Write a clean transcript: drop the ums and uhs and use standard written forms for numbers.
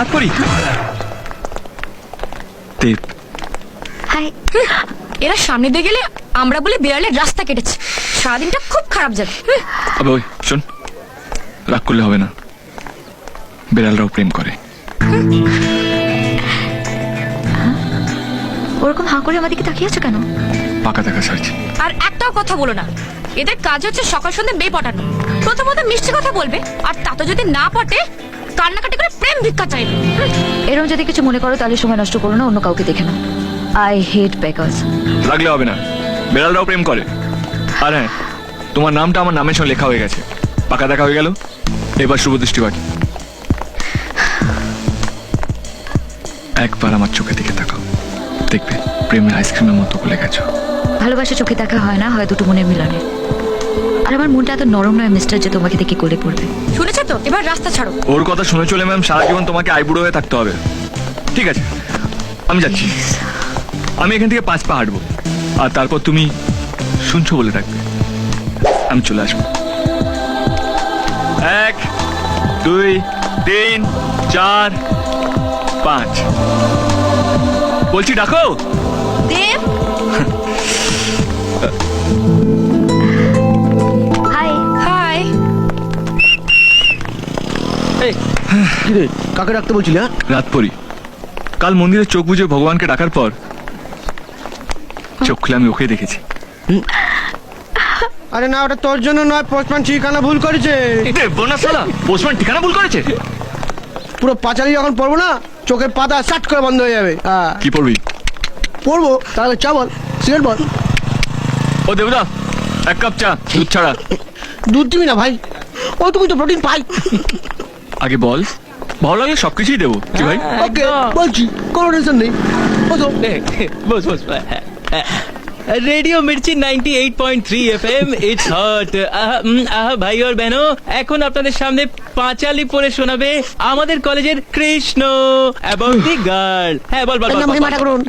রাত করি দেব। হাই। এরা সামনে দিয়ে গেলে আমরা বলে বিড়ালের রাস্তা কেটেছে। সারাদিনটা খুব খারাপ যাবে। আবে ওই শোন, রাগ করলে হবে না, বিড়ালরাও প্রেম করে। ওরকম হাঁ করে আমাদেরকে তাকিয়ে আছো কেন? পাকা দেখা ছাড়ছে। আর একটাও কথা বলো না, এদের কাজ হচ্ছে সকাল সন্ধ্যে মেয়ে পটানো। প্রথমত মিষ্টি কথা বলবে, আর তাতে যদি না পটে কান্নাকাটি করে প্রেম ভিক্ষা চাইবে। এরকম যদি কিছু মনে করো তাহলে সময় নষ্ট করো না, অন্য কাউকে দেখে নাও। I hate bakers. লাগলে হবে না, বিড়ালরাও প্রেম করে। আর হ্যাঁ, তোমার নামটা আমার নামের সঙ্গে লেখা হয়ে গেছে। পাকা দেখা হয়ে গেল, এবার শুভ দৃষ্টিপাত। একবার আমার চোখে দিকে তাকাও, দেখবে প্রেমের আইসক্রিমের মতো গলে গেছো। ভালোবাসা চোখে দেখা হয় না, হয় দুটো মনের মিলনে। আর আমার মনটা এত নরম নয় মিস্টার যে তোমাকে দেখে গলে পড়বে। শুনেছো তো, এবার রাস্তা ছাড়ো। ওর কথা শুনে চলে ম্যাম, সারা জীবন তোমাকে আইবুড়ো হয়ে থাকতে হবে। ঠিক আছে, আমি যাচ্ছি। আমি এখান থেকে 5 পা হাঁটবো, আর তারপর তুমি শুনছো বলে ডাকবে, আমি চলে আসবো। 1 2 3 4 5 বলছি ডাকো। দেব, হাই। হাই। কিরে কাকে রাখতে বলছিলি? হ্যাঁ রাত পরি, কাল মন্দিরে চোখ বুজে ভগবানকে ডাকার পর চোখ খুলে আমি ওকে দেখেছি। আরে না, ওটা তোর জন্য নয়, পোস্টম্যান ঠিকানা ভুল করেছে। পোস্টম্যান ঠিকানা ভুল করেছে। পুরো পাঁচালি যখন পড়বো না, চোখের পাতা সাট করে বন্ধ হয়ে যাবে। কি পড়বি? পড়বো তাহলে চা বল, সিগারেট বল। ও দেবদা, 1 কাপ চা, দুধ ছাড়া। দুধ দিবি না ভাই, ওইটুকুই তো প্রোটিন পাই। আগে বল, ভালো লাগলে সবকিছুই দেবো। কি ভাই? ওকে বলছি, কোনো টেনশন নেই। বসো। বস বস। Radio Mirchi 98.3 FM, it's hot. ভাই আর বেনো, এখন আপনাদের সামনে পাঁচালি পড়ে শোনাবে আমাদের কলেজের কৃষ্ণ অ্যাবাউট দি গার্ল। হ্যাঁ বল বল বল, নাম বল, মাটা বল। করুন।